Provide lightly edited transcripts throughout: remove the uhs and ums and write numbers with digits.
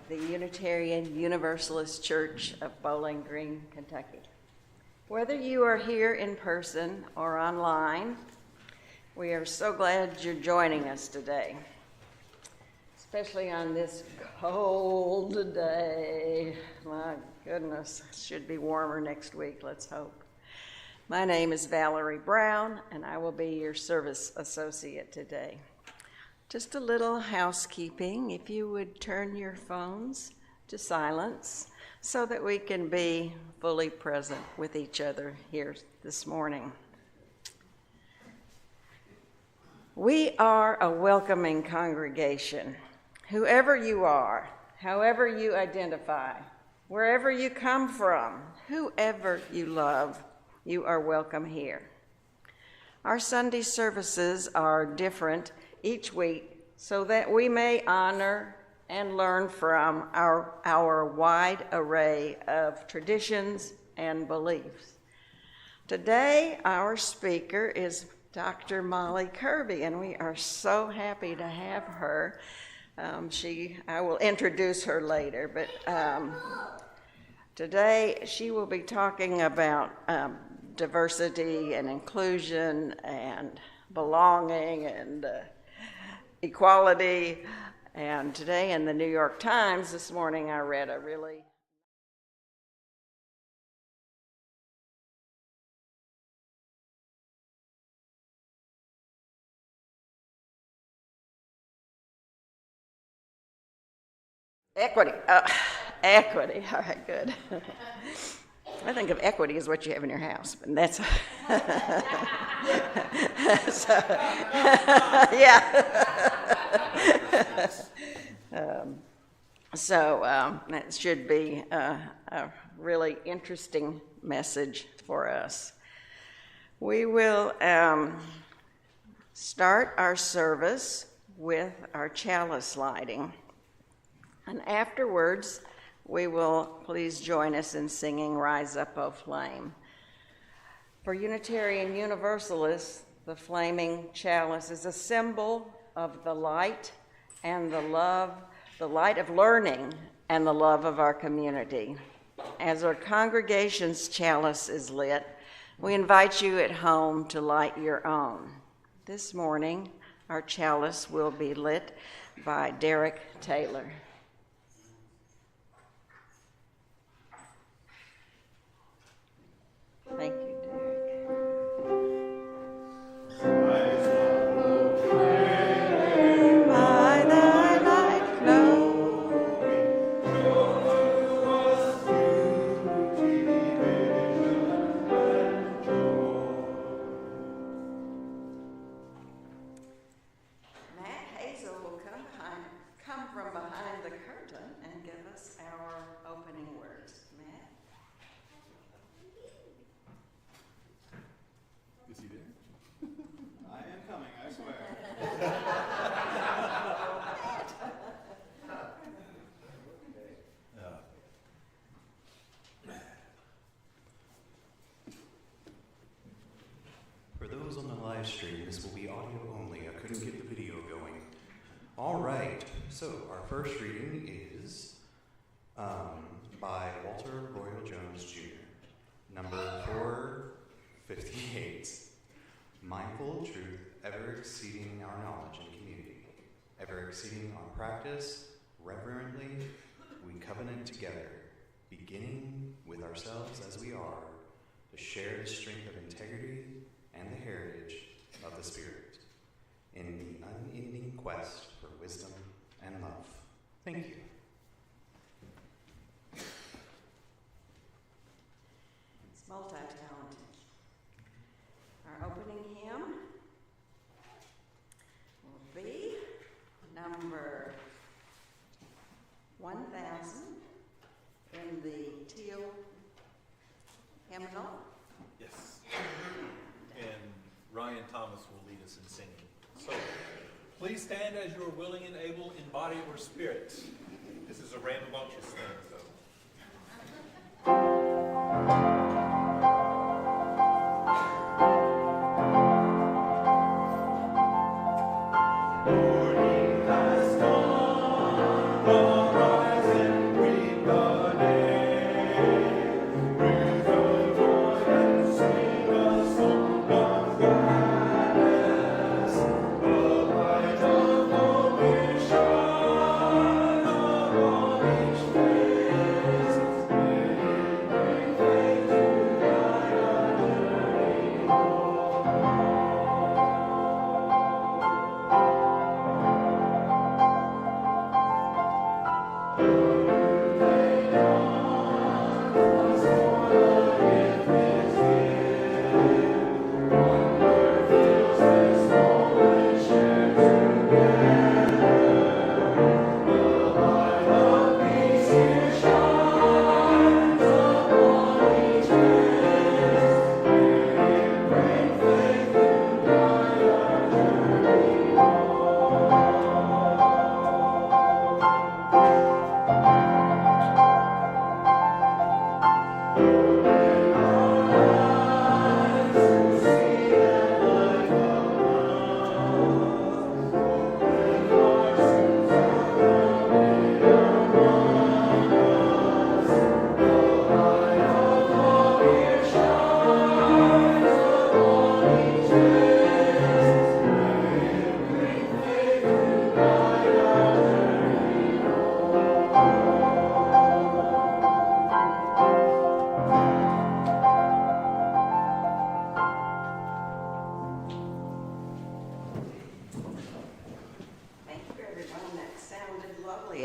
The Unitarian Universalist Church of Bowling Green, Kentucky. Whether you are here in person or online, we are so glad you're joining us today, especially on this cold day. My goodness, it should be warmer next week, let's hope. My name is Valerie Brown, and I will be your service associate today. Just a little housekeeping. If you would turn your phones to silence so that we can be fully present with each other here this morning. We are a welcoming congregation. Whoever you are, however you identify, wherever you come from, whoever you love, you are welcome here. Our Sunday services are different each week so that we may honor and learn from our wide array of traditions and beliefs. Today, our speaker is Dr. Molly Kerby, and we are so happy to have her. I will introduce her later, but today she will be talking about diversity and inclusion and belonging and equality. And today in the New York Times this morning, I read a really equity. Equity. All right, good. I think of equity as what you have in your house, but that's that should be a really interesting message for us. We will start our service with our chalice lighting, and afterwards we will please join us in singing Rise Up, O Flame. For Unitarian Universalists, the flaming chalice is a symbol of the light and the love, the light of learning and the love of our community. As our congregation's chalice is lit, we invite you at home to light your own. This morning, Our chalice will be lit by Derek Taylor. Thank you, Derek. By thy light Matt Hazel will come from behind the curtain and give us our opening words. Matt? Is he there? I am coming, I swear. For those on the live stream, this will be audio only. I couldn't get the video going. All right, so our first reading is by Walter Royal Jones Jr., number 458. Mindful of truth, ever exceeding our knowledge and community, ever exceeding our practice, reverently we covenant together, beginning with ourselves as we are, to share the strength of integrity and the heritage of the Spirit, in the unending quest for wisdom and love. Thank you. It's multi-talented. Our opening hymn will be number 1000 in the teal hymnal. Yes. And Ryan Thomas will lead us in singing. So, please stand as you are willing and able in body or spirit. This is a rambunctious thing, so.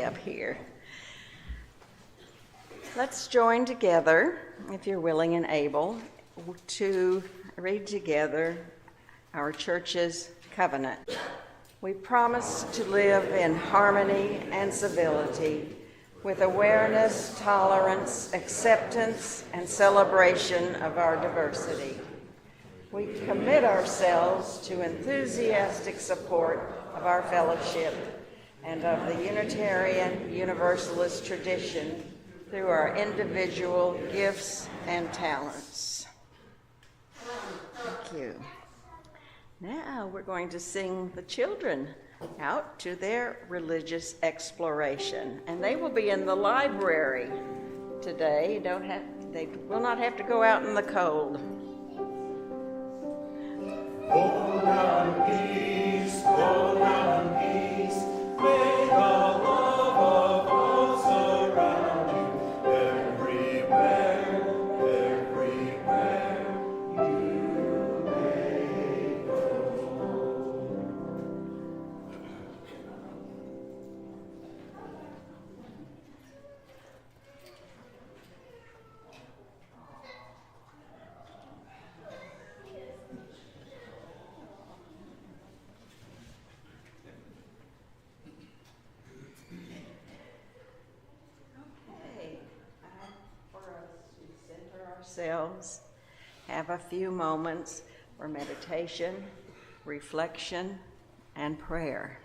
Up here. Let's join together, if you're willing and able, to read together our church's covenant. We promise to live in harmony and civility with awareness, tolerance, acceptance, and celebration of our diversity. We commit ourselves to enthusiastic support of our fellowship and of the Unitarian Universalist tradition through our individual gifts and talents. Thank you. Now we're going to sing the children out to their religious exploration, and they will be in the library today. They will not have to go out in the cold. Oh, now peace, ourselves, have a few moments for meditation, reflection, and prayer.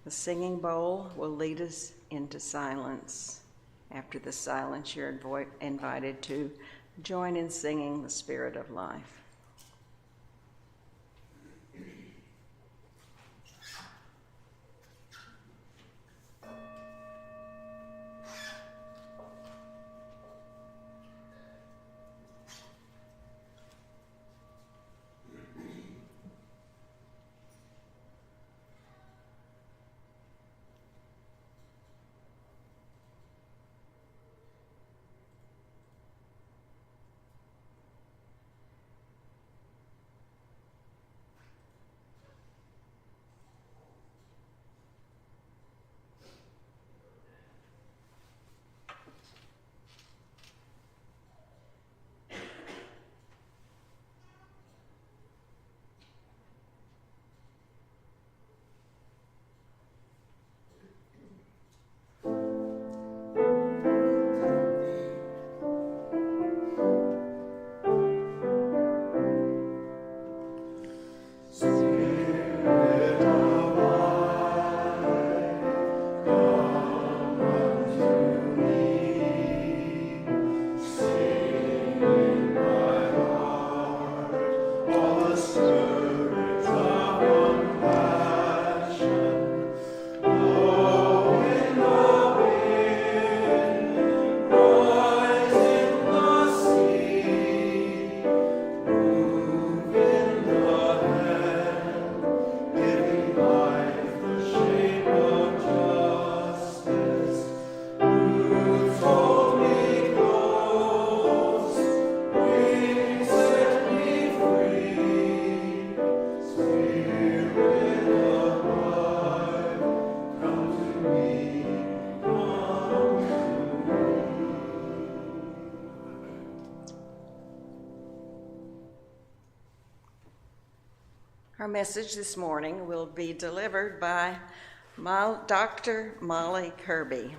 The singing bowl will lead us into silence. After the silence, you're invited to join in singing the Spirit of Life. Our message this morning will be delivered by Dr. Molly Kerby.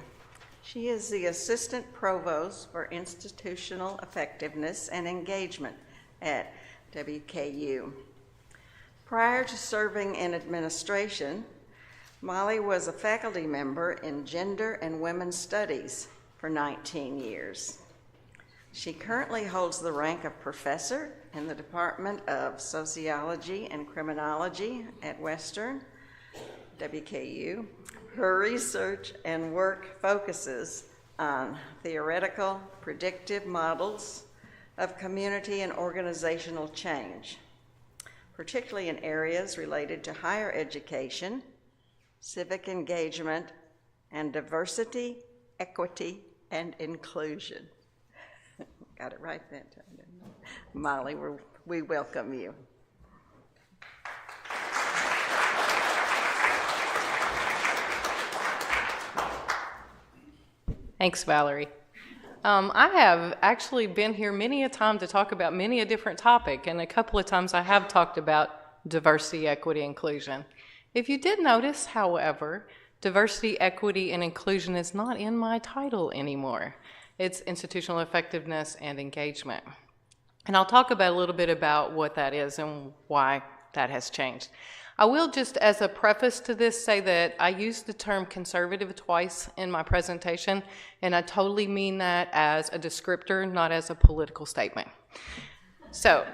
She is the Assistant Provost for Institutional Effectiveness and Engagement at WKU. Prior to serving in administration, Molly was a faculty member in Gender and Women's Studies for 19 years. She currently holds the rank of professor in the Department of Sociology and Criminology at Western, WKU. Her research and work focuses on theoretical predictive models of community and organizational change, particularly in areas related to higher education, civic engagement, and diversity, equity, and inclusion. Got it right that time, didn't I? Molly, we welcome you. Thanks, Valerie. I have actually been here many a time to talk about many a different topic, and a couple of times I have talked about diversity, equity, inclusion. If you did notice, however, diversity, equity, and inclusion is not in my title anymore. It's institutional effectiveness and engagement. And I'll talk about a little bit about what that is and why that has changed. I will just, as a preface to this, say that I used the term conservative twice in my presentation, and I totally mean that as a descriptor, not as a political statement. So,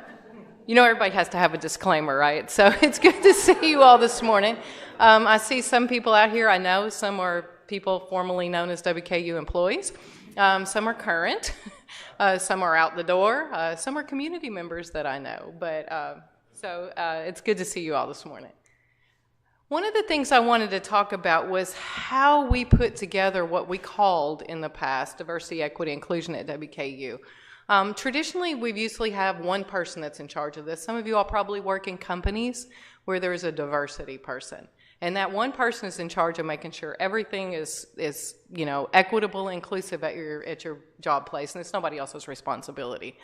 you know everybody has to have a disclaimer, right? So it's good to see you all this morning. I see some people out here I know. Some are people formerly known as WKU employees. Some are current, some are out the door, some are community members that I know, but so it's good to see you all this morning. One of the things I wanted to talk about was how we put together what we called in the past diversity, equity, inclusion at WKU. Traditionally, we've usually have one person that's in charge of this. Some of you all probably work in companies where there's a diversity person. And that one person is in charge of making sure everything is equitable, inclusive at your job place, and it's nobody else's responsibility.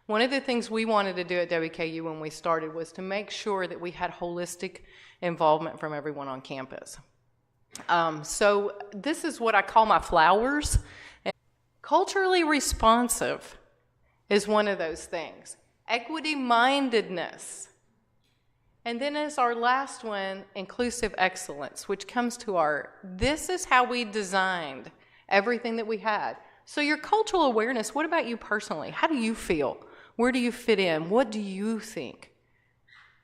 One of the things we wanted to do at WKU when we started was to make sure that we had holistic involvement from everyone on campus. So this is what I call my flowers. Culturally responsive is one of those things. Equity-mindedness. And then as our last one, inclusive excellence, which comes to this is how we designed everything that we had. So your cultural awareness, what about you personally? How do you feel? Where do you fit in? What do you think?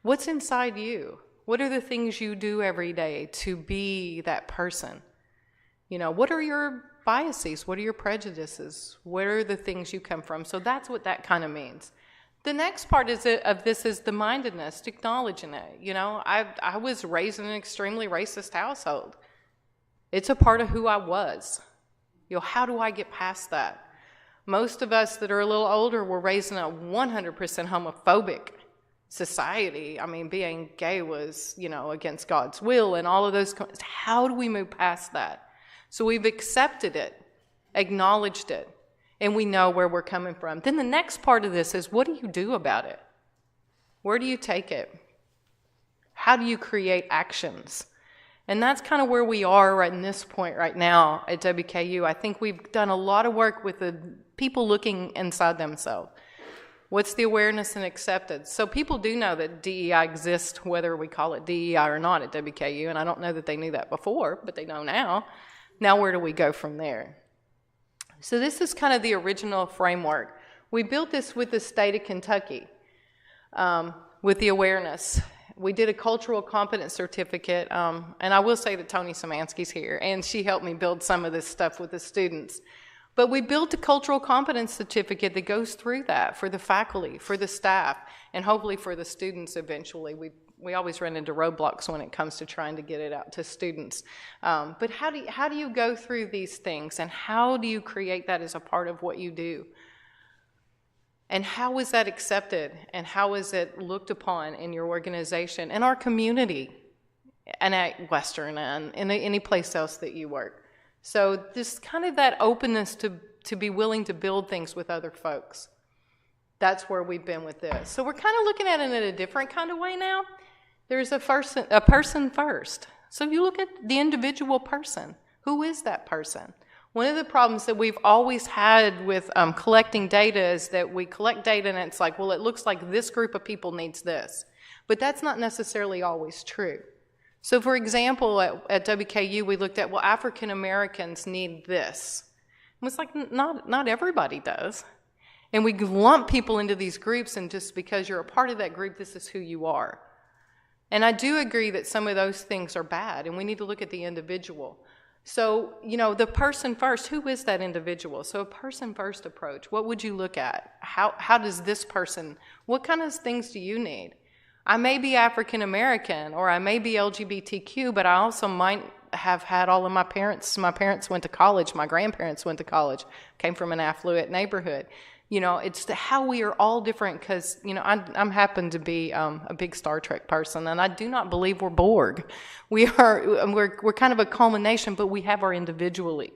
What's inside you? What are the things you do every day to be that person? What are your biases? What are your prejudices? Where are the things you come from? So that's what that kind of means. The next part of this is the mindedness, acknowledging it. I was raised in an extremely racist household. It's a part of who I was. How do I get past that? Most of us that are a little older were raised in a 100% homophobic society. I mean, being gay was, against God's will and all of those. How do we move past that? So we've accepted it, acknowledged it, and we know where we're coming from. Then the next part of this is, what do you do about it? Where do you take it? How do you create actions? And that's kind of where we are right in this point right now at WKU. I think we've done a lot of work with the people looking inside themselves. What's the awareness and acceptance? So people do know that DEI exists, whether we call it DEI or not at WKU, and I don't know that they knew that before, but they know now. Now where do we go from there? So this is kind of the original framework. We built this with the state of Kentucky, with the awareness. We did a cultural competence certificate, and I will say that Tony Samansky's here, and she helped me build some of this stuff with the students. But we built a cultural competence certificate that goes through that for the faculty, for the staff, and hopefully for the students eventually. We always run into roadblocks when it comes to trying to get it out to students. But how do you go through these things, and how do you create that as a part of what you do? And how is that accepted, and how is it looked upon in your organization, in our community, and at Western, and in any place else that you work? So this kind of that openness to be willing to build things with other folks. That's where we've been with this. So we're kind of looking at it in a different kind of way now. There's a person first. So you look at the individual person. Who is that person? One of the problems that we've always had with collecting data is that we collect data and it's like, well, it looks like this group of people needs this. But that's not necessarily always true. So for example, at WKU, we looked at, well, African Americans need this. And it's like, not everybody does. And we lump people into these groups, and just because you're a part of that group, this is who you are. And I do agree that some of those things are bad, and we need to look at the individual. So, the person first, who is that individual? So a person first approach, what would you look at? How does this person, what kind of things do you need? I may be African American, or I may be LGBTQ, but I also might have had all of my parents went to college, my grandparents went to college, came from an affluent neighborhood. It's how we are all different, because, I'm happen to be a big Star Trek person, and I do not believe we're Borg. We're kind of a culmination, but we have our individually.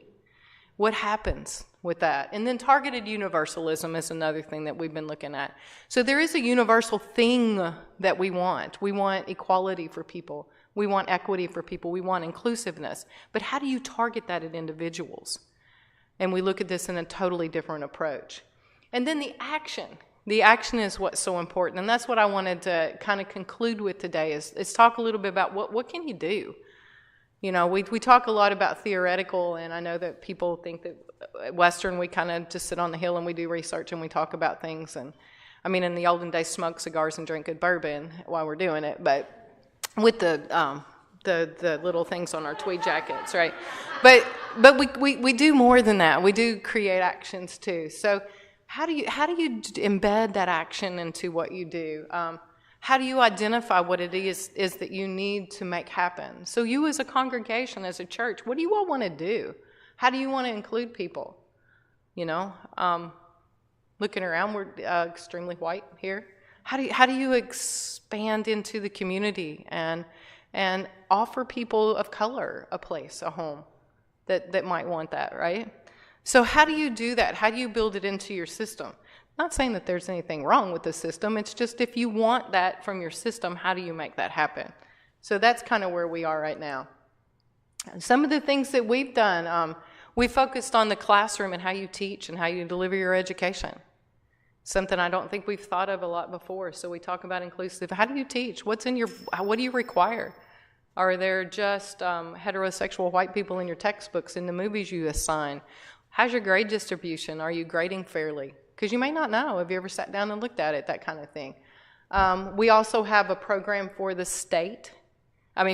What happens with that? And then targeted universalism is another thing that we've been looking at. So there is a universal thing that we want. We want equality for people. We want equity for people. We want inclusiveness. But how do you target that at individuals? And we look at this in a totally different approach. And then the action. The action is what's so important. And that's what I wanted to kind of conclude with today is talk a little bit about what can you do? We talk a lot about theoretical, and I know that people think that at Western we kind of just sit on the hill and we do research and we talk about things. And I mean, in the olden days, smoke cigars and drink good bourbon while we're doing it, but with the little things on our tweed jackets, right? But we do more than that. We do create actions too. So how do you embed that action into what you do? How do you identify what it is that you need to make happen? So you as a congregation, as a church, what do you all want to do? How do you want to include people? Looking around, we're extremely white here. How do you expand into the community and offer people of color a place, a home that might want that, right? So how do you do that? How do you build it into your system? Not saying that there's anything wrong with the system. It's just if you want that from your system, how do you make that happen? So that's kind of where we are right now. And some of the things that we've done, we focused on the classroom and how you teach and how you deliver your education. something I don't think we've thought of a lot before. So we talk about inclusive. How do you teach? What do you require? Are there just heterosexual white people in your textbooks, in the movies you assign? How's your grade distribution? Are you grading fairly? Because you may not know. Have you ever sat down and looked at it, that kind of thing? We also have a program for the state.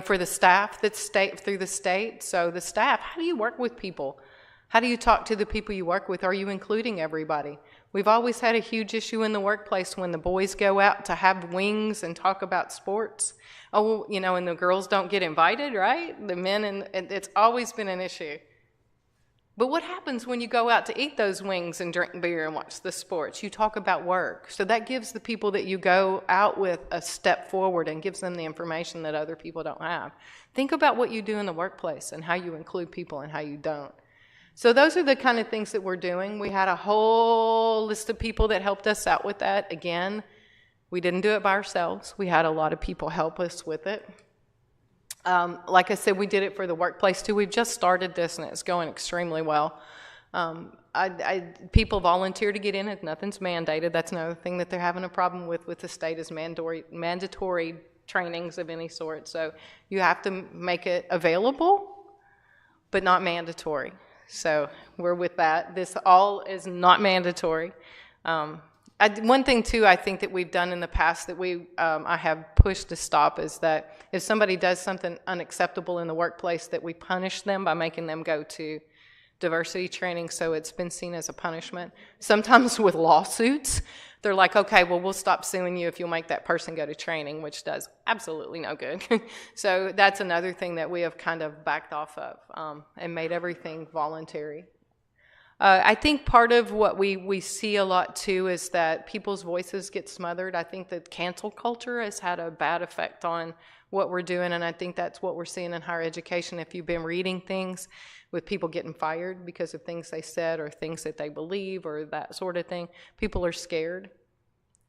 For the staff that's through the state. So the staff, how do you work with people? How do you talk to the people you work with? Are you including everybody? We've always had a huge issue in the workplace when the boys go out to have wings and talk about sports. Oh, and the girls don't get invited, right? The men, and it's always been an issue. But what happens when you go out to eat those wings and drink beer and watch the sports? You talk about work. So that gives the people that you go out with a step forward and gives them the information that other people don't have. Think about what you do in the workplace and how you include people and how you don't. So those are the kind of things that we're doing. We had a whole list of people that helped us out with that. Again, we didn't do it by ourselves. We had a lot of people help us with it. Like I said, we did it for the workplace too. We've just started this and it's going extremely well. People volunteer to get in it. Nothing's mandated. That's another thing that they're having a problem with the state is mandatory trainings of any sort. So you have to make it available, but not mandatory. So we're with that. This all is not mandatory. One thing too, I think that we've done in the past that I have pushed to stop is that if somebody does something unacceptable in the workplace, that we punish them by making them go to diversity training, so it's been seen as a punishment. Sometimes with lawsuits, they're like, okay, well, we'll stop suing you if you'll make that person go to training, which does absolutely no good. So that's another thing that we have kind of backed off of and made everything voluntary. I think part of what we see a lot too is that people's voices get smothered. I think that cancel culture has had a bad effect on what we're doing, and I think that's what we're seeing in higher education. If you've been reading things with people getting fired because of things they said or things that they believe or that sort of thing, people are scared.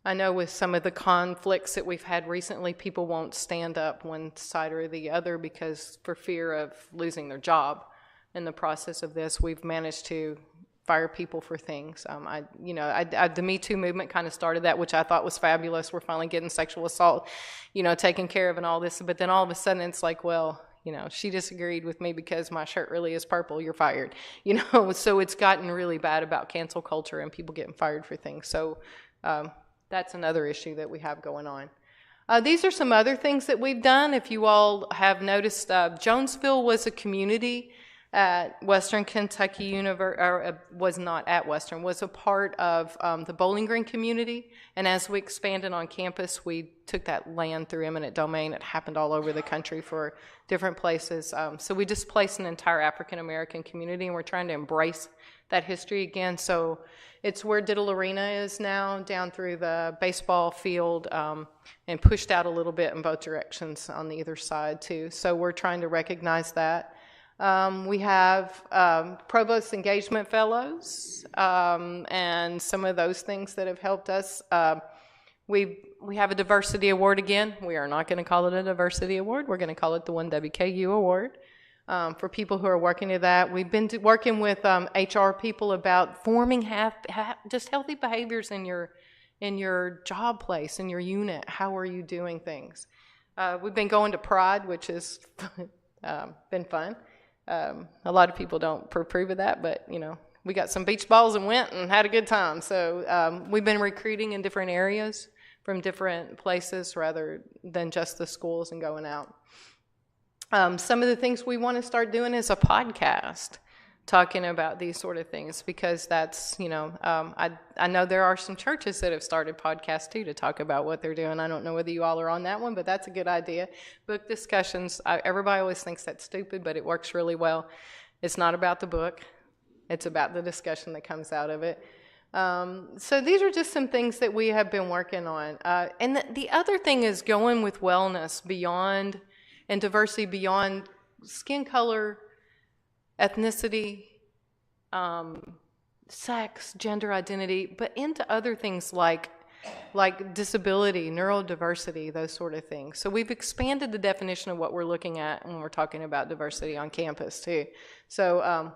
I know with some of the conflicts that we've had recently, people won't stand up one side or the other because for fear of losing their job. In the process of this, we've managed to fire people for things. The Me Too movement kind of started that, which I thought was fabulous. We're finally getting sexual assault, taken care of and all this. But then all of a sudden it's like, well, she disagreed with me because my shirt really is purple. You're fired. So it's gotten really bad about cancel culture and people getting fired for things. So that's another issue that we have going on. These are some other things that we've done. If you all have noticed, Jonesville was a community at Western Kentucky was not at Western, was a part of the Bowling Green community. And as we expanded on campus, we took that land through eminent domain. It happened all over the country for different places. So we displaced an entire African American community, and we're trying to embrace that history again. So it's where Diddle Arena is now, down through the baseball field, and pushed out a little bit in both directions on either side too. So we're trying to recognize that. We have Provost Engagement Fellows and some of those things that have helped us. We have a Diversity Award again. We are not going to call it a Diversity Award. We're going to call it the One WKU Award for people who are working to that. We've been working with HR people about forming just healthy behaviors in your job place, in your unit. How are you doing things? We've been going to Pride, which has been fun. A lot of people don't approve of that, but we got some beach balls and went and had a good time. So we've been recruiting in different areas from different places rather than just the schools and going out. Some of the things we want to start doing is a podcast talking about these sort of things, because that's, I know there are some churches that have started podcasts too to talk about what they're doing. I don't know whether you all are on that one, but that's a good idea. Book discussions, everybody always thinks that's stupid, but it works really well. It's not about the book. It's about the discussion that comes out of it. So these are just some things that we have been working on. And the other thing is going with wellness beyond, and diversity beyond skin color, ethnicity, sex, gender identity, but into other things like disability, neurodiversity, those sort of things. So we've expanded the definition of what we're looking at when we're talking about diversity on campus too. So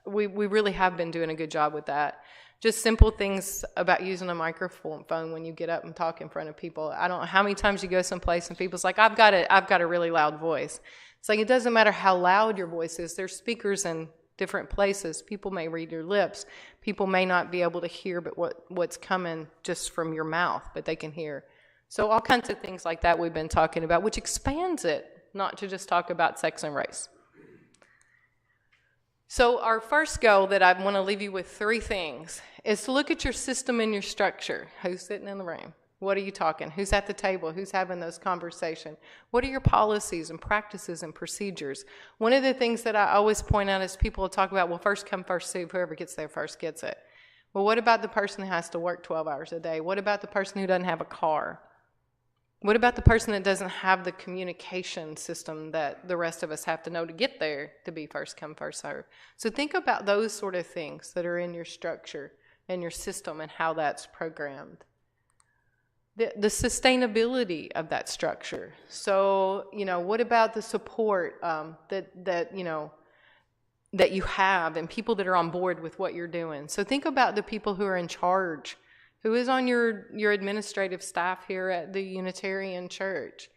we really have been doing a good job with that. Just simple things about using a microphone when you get up and talk in front of people. I don't know how many times you go someplace and people's like, I've got a really loud voice. It's like, it doesn't matter how loud your voice is. There's speakers in different places. People may read your lips. People may not be able to hear but what's coming just from your mouth, but they can hear. So all kinds of things like that we've been talking about, which expands it, not to just talk about sex and race. So our first goal that I want to leave you with 3 things is to look at your system and your structure. Who's sitting in the room? What are you talking? Who's at the table? Who's having those conversations? What are your policies and practices and procedures? One of the things that I always point out is people talk about, well, first come, first serve. Whoever gets there first gets it. Well, what about the person who has to work 12 hours a day? What about the person who doesn't have a car? What about the person that doesn't have the communication system that the rest of us have to know to get there to be first come, first serve? So think about those sort of things that are in your structure and your system and how that's programmed. The sustainability of that structure. So, what about the support that you have and people that are on board with what you're doing? So think about the people who are in charge. Who is on your administrative staff here at the Unitarian Church?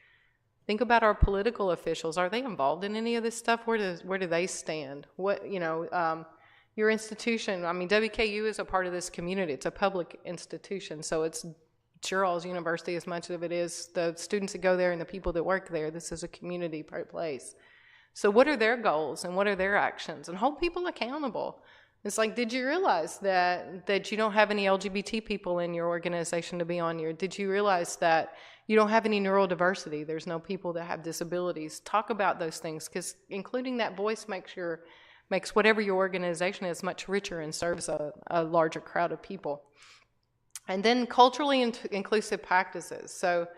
Think about our political officials. Are they involved in any of this stuff? Where do they stand? Your institution, WKU is a part of this community. It's a public institution, so it's Charles University as much of it is the students that go there and the people that work there. This is a community place. So what are their goals and what are their actions? And hold people accountable. It's like, did you realize that you don't have any LGBT people in your organization to be on your? Did you realize that you don't have any neurodiversity? There's no people that have disabilities. Talk about those things, because including that voice makes whatever your organization is much richer and serves a larger crowd of people. And then culturally inclusive practices. So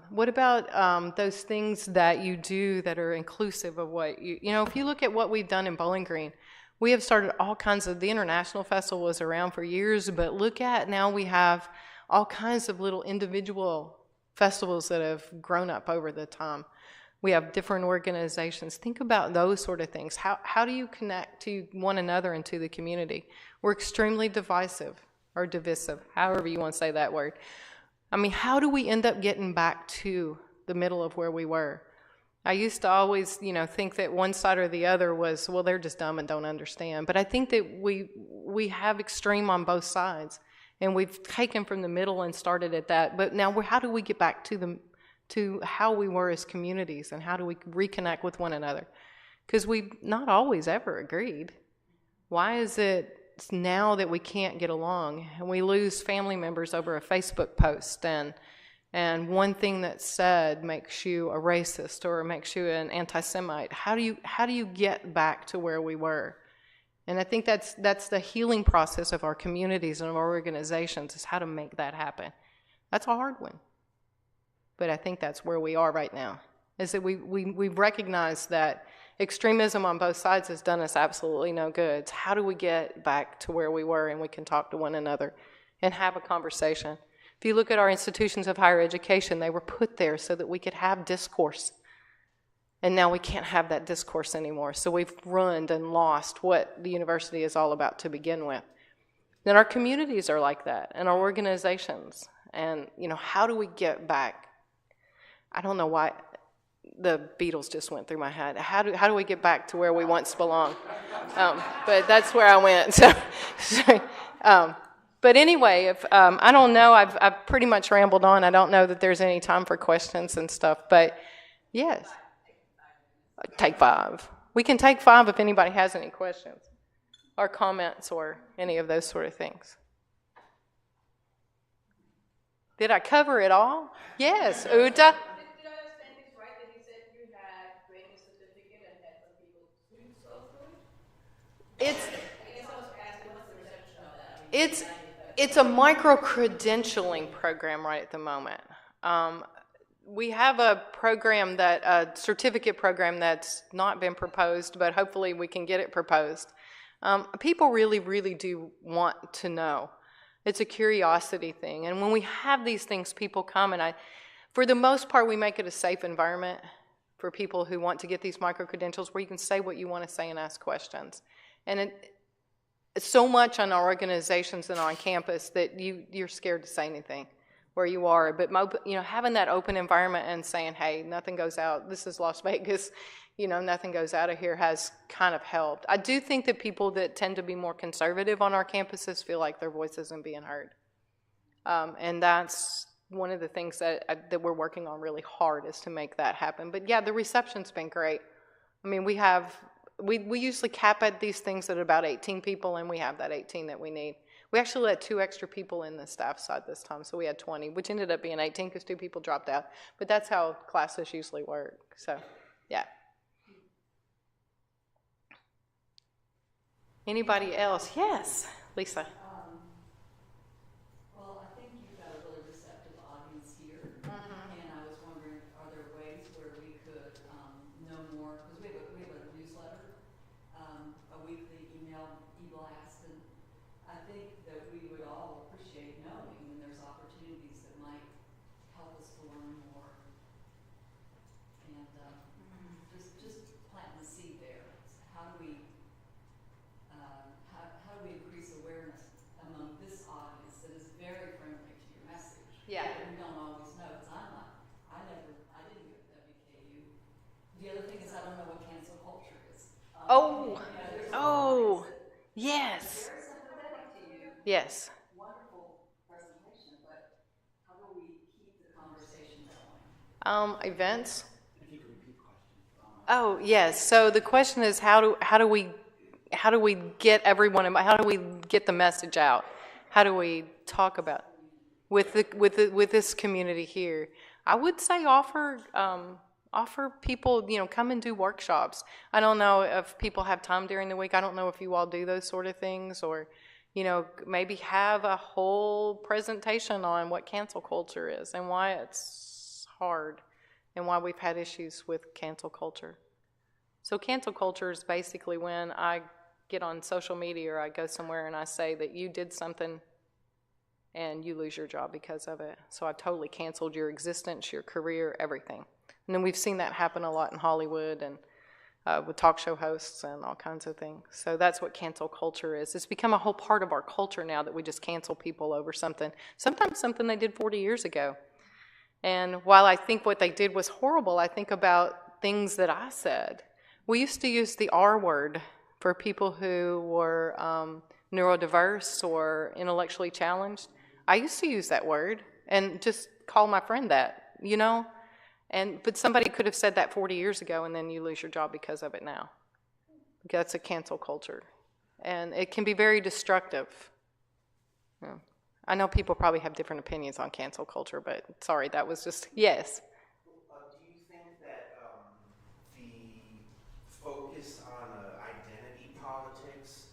what about those things that you do that are inclusive of what if you look at what we've done in Bowling Green, we have started all kinds of, the International Festival was around for years, but look at now we have all kinds of little individual festivals that have grown up over the time. We have different organizations. Think about those sort of things. How do you connect to one another and to the community? We're extremely divisive or divisive, however you want to say that word. How do we end up getting back to the middle of where we were? I used to always, think that one side or the other was, well, they're just dumb and don't understand. But I think that we have extreme on both sides, and we've taken from the middle and started at that. But now, how do we get back to how we were as communities, and how do we reconnect with one another? Because we've not always ever agreed. Why is it now that we can't get along, and we lose family members over a Facebook post, and one thing that's said makes you a racist or makes you an anti-Semite? How do you get back to where we were? And I think that's the healing process of our communities and of our organizations, is how to make that happen. That's a hard one, but I think that's where we are right now. Is that we've recognized that extremism on both sides has done us absolutely no good. So how do we get back to where we were and we can talk to one another and have a conversation? If you look at our institutions of higher education, they were put there so that we could have discourse. And now we can't have that discourse anymore. So we've ruined and lost what the university is all about to begin with. Then our communities are like that, and our organizations. And, how do we get back? I don't know why the Beatles just went through my head. How do we get back to where we once belonged? But that's where I went. But anyway, if I don't know, I've pretty much rambled on. I don't know that there's any time for questions and stuff. But yes, take 5. We can take 5 if anybody has any questions or comments or any of those sort of things. Did I cover it all? Yes, Uta. Did I understand this right, that he said you had grading certificate and had some people students go through it? I guess I was asking, what's the reception of that? It's a micro-credentialing program right at the moment. We have a certificate program that's not been proposed, but hopefully we can get it proposed. People really, really do want to know. It's a curiosity thing. And when we have these things, people come, and for the most part, we make it a safe environment for people who want to get these micro-credentials where you can say what you want to say and ask questions. And so much on our organizations and on campus that you're scared to say anything where you are. But having that open environment and saying, hey, nothing goes out. This is Las Vegas. Nothing goes out of here has kind of helped. I do think that people that tend to be more conservative on our campuses feel like their voice isn't being heard. And that's one of the things that we're working on really hard, is to make that happen. But yeah, the reception's been great. I mean, we usually cap at these things at about 18 people, and we have that 18 that we need. We actually let 2 extra people in the staff side this time, so we had 20, which ended up being 18 because 2 people dropped out. But that's how classes usually work. So, yeah. Anybody else? Yes, Lisa. Well, I think you've got a really receptive audience here, and I was wondering, are there ways where we could know more? Because we have a newsletter, a weekly email e-blast, and I think that we would all appreciate knowing when there's opportunities that might help us to learn more, and just planting the seed there. How do we increase awareness among this audience that is very friendly to your message? Yeah. But we don't always know, because I didn't go to WKU. The other thing is I don't know what cancel culture is. Yes. Very sympathetic to you. Yes. Wonderful presentation, but how do we keep the conversation going? Events. Oh, yes. So the question is, how do we get everyone? How do we get the message out? How do we talk about with this community here? I would say offer people, come and do workshops. I don't know if people have time during the week. I don't know if you all do those sort of things, or maybe have a whole presentation on what cancel culture is and why it's hard and why we've had issues with cancel culture. So cancel culture is basically when I get on social media or I go somewhere and I say that you did something and you lose your job because of it. So I've totally canceled your existence, your career, everything. And then we've seen that happen a lot in Hollywood and with talk show hosts and all kinds of things. So that's what cancel culture is. It's become a whole part of our culture now that we just cancel people over something. Sometimes something they did 40 years ago. And while I think what they did was horrible, I think about things that I said. We used to use the R word for people who were neurodiverse or intellectually challenged. I used to use that word and just call my friend that, but somebody could have said that 40 years ago, and then you lose your job because of it now. That's a cancel culture, and it can be very destructive. Yeah. I know people probably have different opinions on cancel culture, but sorry, that was just, yes. Do you think that the focus on identity politics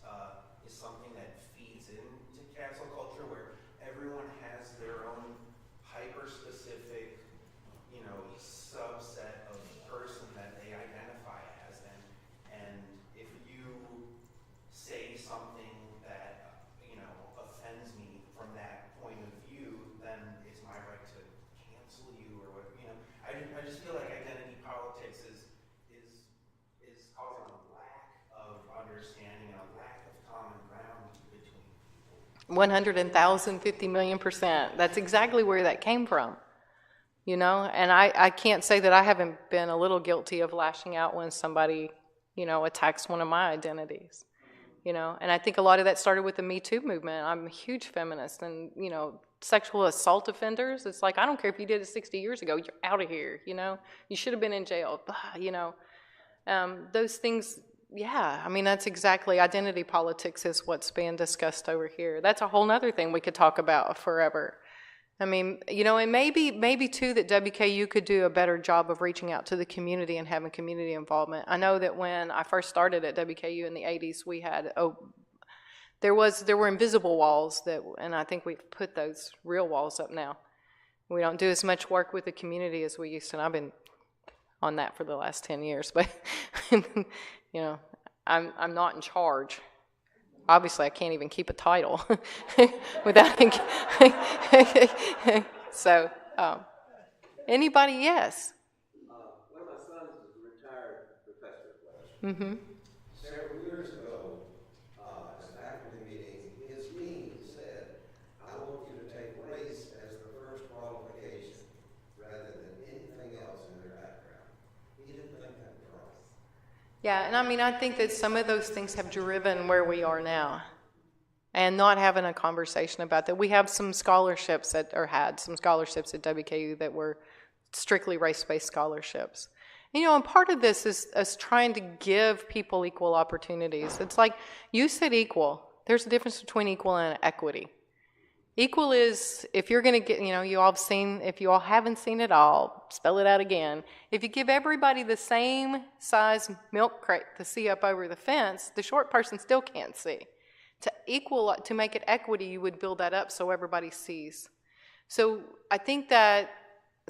is something that feeds into cancel culture, where everyone has their own hyper-specific, subset of person that they identify as, and if you say something that offends me from that point of view, then it's my right to cancel you, or what, I just feel like identity politics is causing a lack of understanding and a lack of common ground between people. 150 million%. That's exactly where that came from. And I can't say that I haven't been a little guilty of lashing out when somebody, attacks one of my identities. And I think a lot of that started with the Me Too movement. I'm a huge feminist, and, sexual assault offenders, it's like, I don't care if you did it 60 years ago, you're out of here, you should have been in jail, those things, yeah, that's exactly, identity politics is what's being discussed over here. That's a whole nother thing we could talk about forever. And maybe too that WKU could do a better job of reaching out to the community and having community involvement. I know that when I first started at WKU in the 80s, we had there were invisible walls and I think we've put those real walls up now. We don't do as much work with the community as we used to, and I've been on that for the last 10 years. But I'm not in charge. Obviously, I can't even keep a title without. So, anybody? Yes. One of my sons is a retired professor. Mm-hmm. Several years ago, as a faculty Yeah, and I mean, I think that some of those things have driven where we are now, and not having a conversation about that. We have some scholarships had some scholarships at WKU that were strictly race-based scholarships. And part of this is us trying to give people equal opportunities. It's like you said equal. There's a difference between equal and equity. Equal is, if you're going to get, you all have seen, if you all haven't seen it, I'll spell it out again. If you give everybody the same size milk crate to see up over the fence, the short person still can't see. To make it equity, you would build that up so everybody sees. So I think that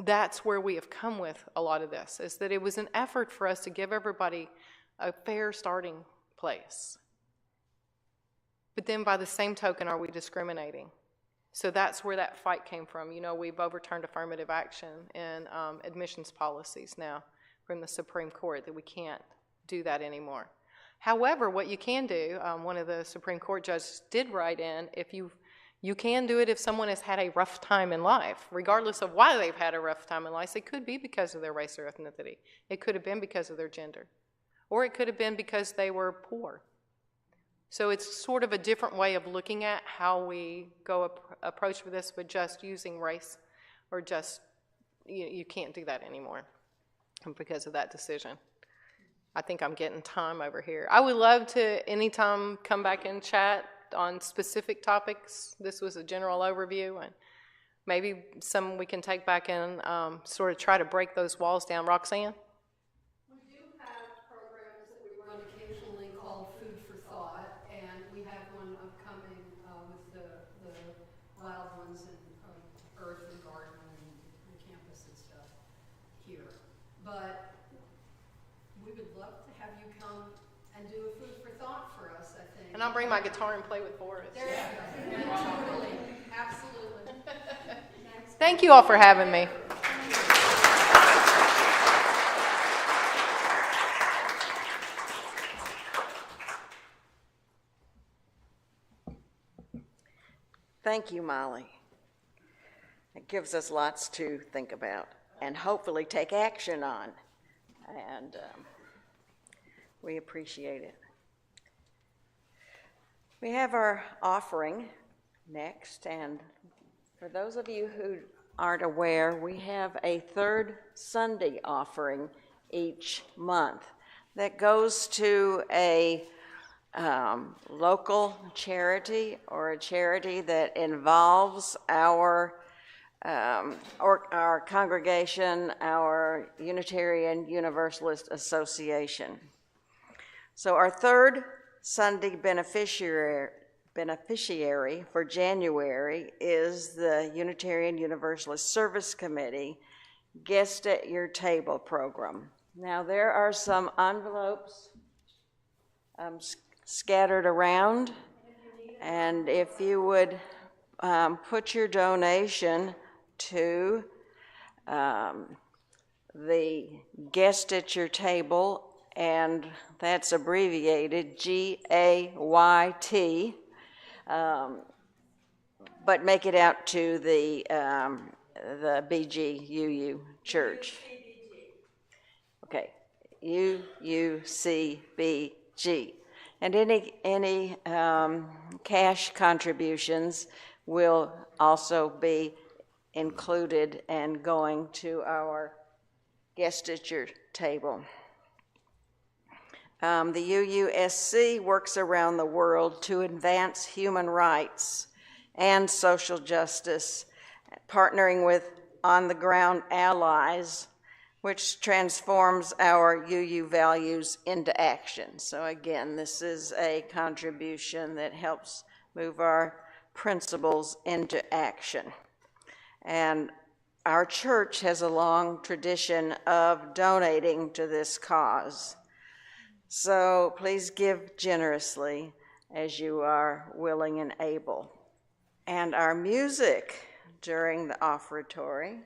that's where we have come with a lot of this, is that it was an effort for us to give everybody a fair starting place. But then by the same token, are we discriminating? So that's where that fight came from. We've overturned affirmative action and admissions policies now from the Supreme Court that we can't do that anymore. However, what you can do, one of the Supreme Court judges did write in, if you can do it if someone has had a rough time in life, regardless of why they've had a rough time in life. It could be because of their race or ethnicity. It could have been because of their gender. Or it could have been because they were poor. So it's sort of a different way of looking at how we go approach with this, but just using race or just, you can't do that anymore because of that decision. I think I'm getting time over here. I would love to anytime come back and chat on specific topics. This was a general overview, and maybe some we can take back and sort of try to break those walls down. Roxanne? We do have programs that we run occasionally called Food for Thought, and we have one upcoming with the wild ones and Earth and Garden and the campus and stuff here. But we would love to have you come and do a Food for Thought for us, I think. And I'll bring my guitar and play with Forrest. There you go. Totally. Absolutely. Thank you all for having me. Thank you, Molly. It gives us lots to think about and hopefully take action on. And we appreciate it. We have our offering next, and for those of you who aren't aware, we have a third Sunday offering each month that goes to a local charity or a charity that involves our congregation, our Unitarian Universalist Association. So our third Sunday beneficiary for January is the Unitarian Universalist Service Committee Guest at Your Table program. Now there are some envelopes scattered around, and if you would put your donation to the Guest at Your Table, and that's abbreviated GAYT, but make it out to the BGUU church. Okay, UUCBG. And any cash contributions will also be included and going to our Guest at Your Table. The UUSC works around the world to advance human rights and social justice, partnering with on-the-ground allies, which transforms our UU values into action. So again, this is a contribution that helps move our principles into action. And our church has a long tradition of donating to this cause. So please give generously as you are willing and able. And our music during the offertory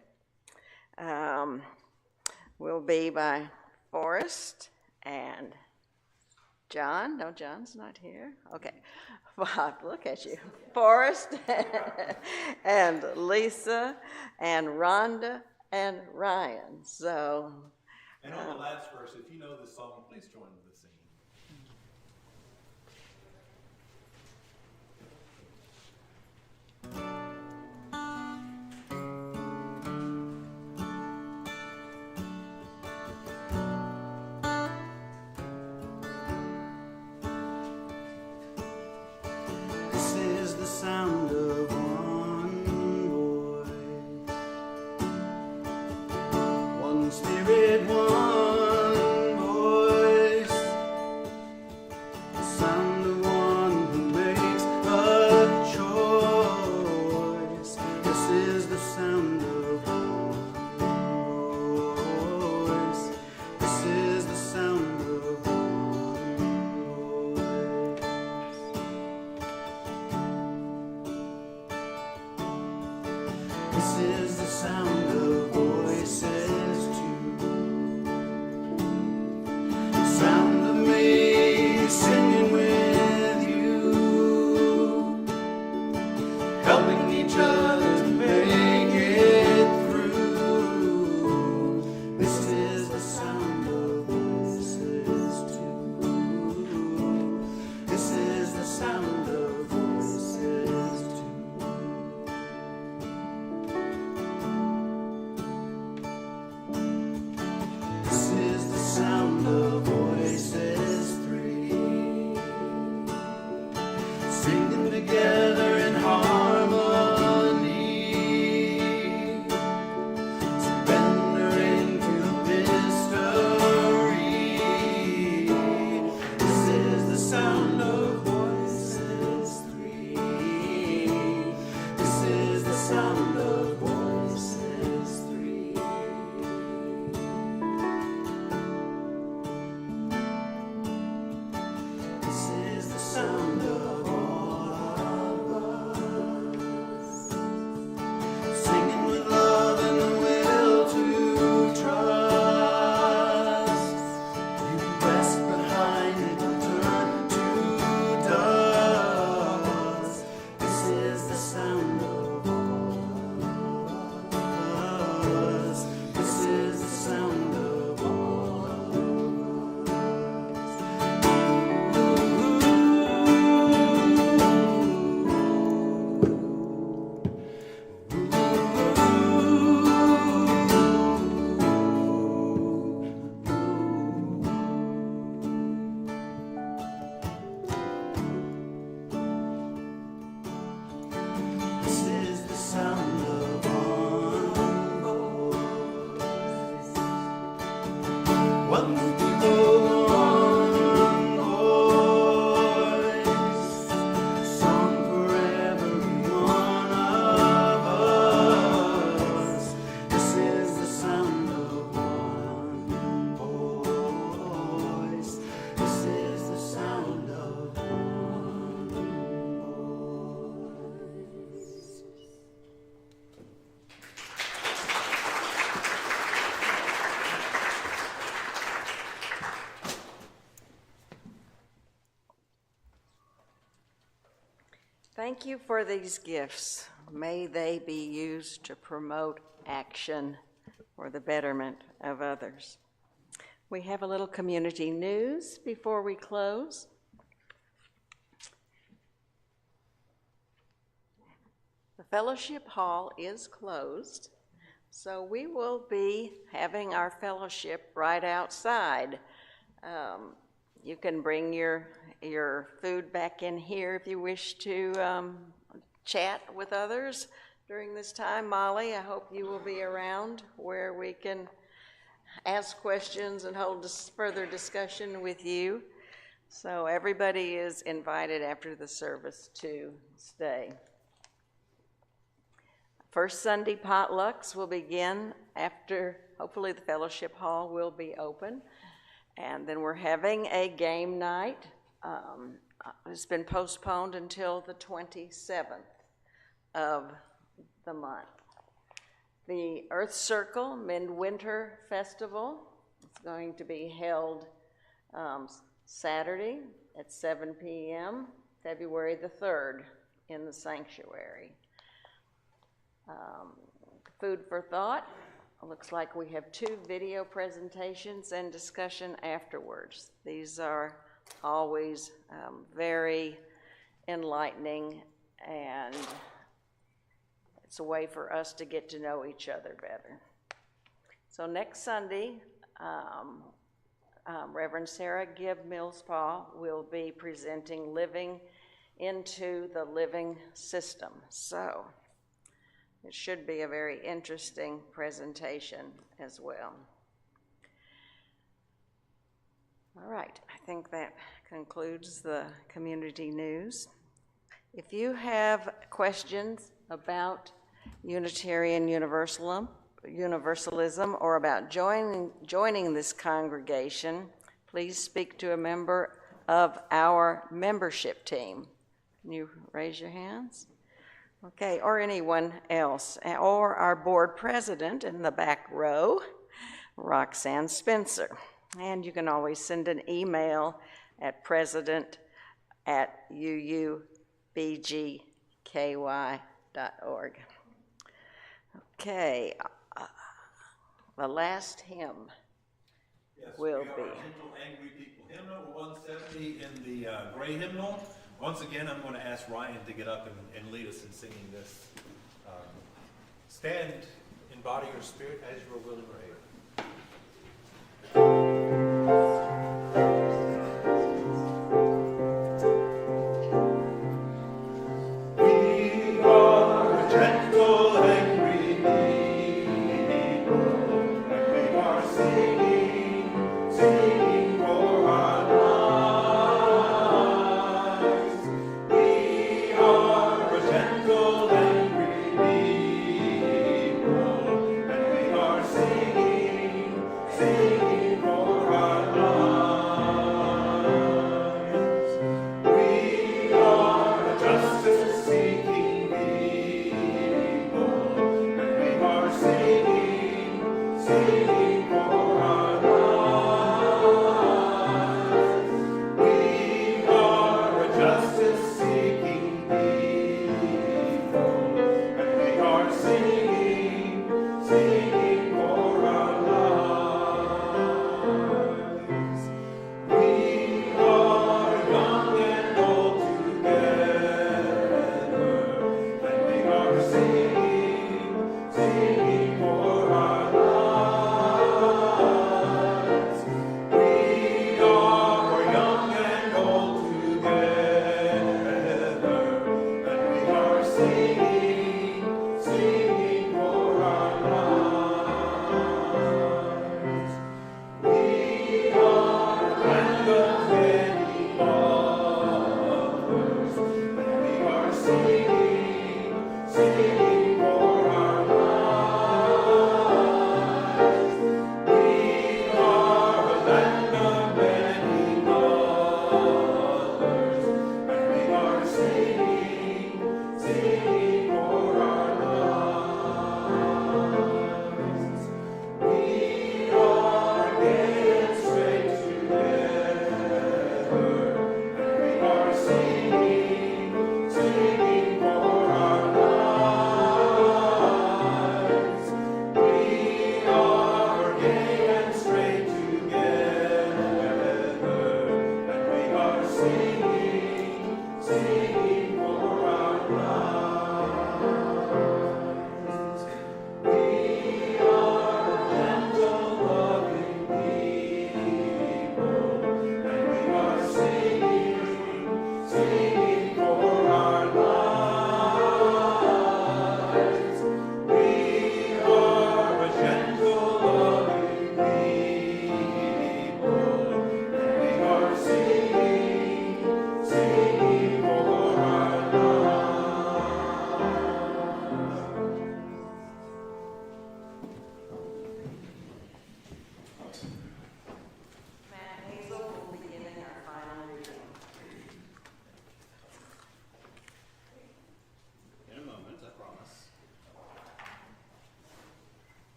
will be by Forrest and John. No, John's not here. Okay. Bob, look at you. Forrest and Lisa and Rhonda and Ryan. So And on the last verse, if you know this song, please join the singing. This is the sound of one voice, one spirit, one voice, the sound of one who makes a choice. This is the sound of one voice. This is the sound of one voice. This is the sound of voices too. The sound of me singing with you, helping each other to make it through. This is the sound of voices too. This is the sound of voices too. This is the sound of voices three, singing together in harmony, surrendering to the mystery. This is the sound of voices three. This is the sound of voices three. This is the sound of all of us, singing with love and the will to trust. You rest behind it and turn to dust. This is the sound of all of us. This is the sound of all of us. This is the sound of one voice, one people, one voice, song for every one of us. This is the sound of one voice. This is the sound of one voice. Thank you for these gifts. May they be used to promote action for the betterment of others. We have a little community news before we close. The fellowship hall is closed, so we will be having our fellowship right outside. You can bring your food back in here if you wish to chat with others during this time. Molly, I hope you will be around where we can ask questions and hold further discussion with you. So everybody is invited after the service to stay. First Sunday potlucks will begin after, hopefully the fellowship hall will be open. And then we're having a game night. It's been postponed until the 27th of the month. The Earth Circle Midwinter Festival is going to be held Saturday at 7 p.m., February the 3rd, in the sanctuary. Food for thought looks like we have 2 video presentations and discussion afterwards. These are always very enlightening, and it's a way for us to get to know each other better. So next Sunday, Reverend Sarah Gibb Millspaw will be presenting Living into the Living System. So it should be a very interesting presentation as well. All right, I think that concludes the community news. If you have questions about Unitarian Universalism or about joining this congregation, please speak to a member of our membership team. Can you raise your hands? Okay, or anyone else, or our board president in the back row, Roxanne Spencer. And you can always send an email at president@uubgky.org. Okay, the last hymn will be. Gentle, Angry People hymn number 170 in the gray hymnal. Once again, I'm going to ask Ryan to get up and lead us in singing this. Stand in body or spirit as you are willing or able.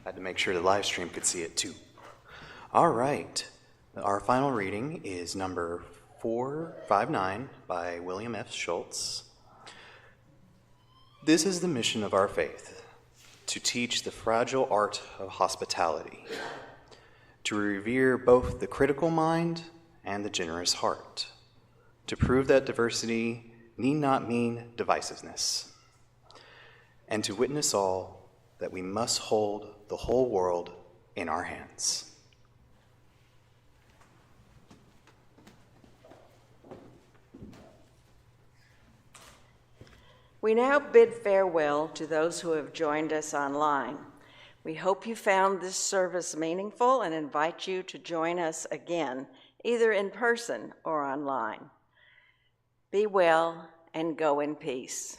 I had to make sure the live stream could see it too. All right. Our final reading is number 459 by William F. Schultz. This is the mission of our faith, to teach the fragile art of hospitality, to revere both the critical mind and the generous heart, to prove that diversity need not mean divisiveness, and to witness all that we must hold the whole world in our hands. We now bid farewell to those who have joined us online. We hope you found this service meaningful and invite you to join us again, either in person or online. Be well and go in peace.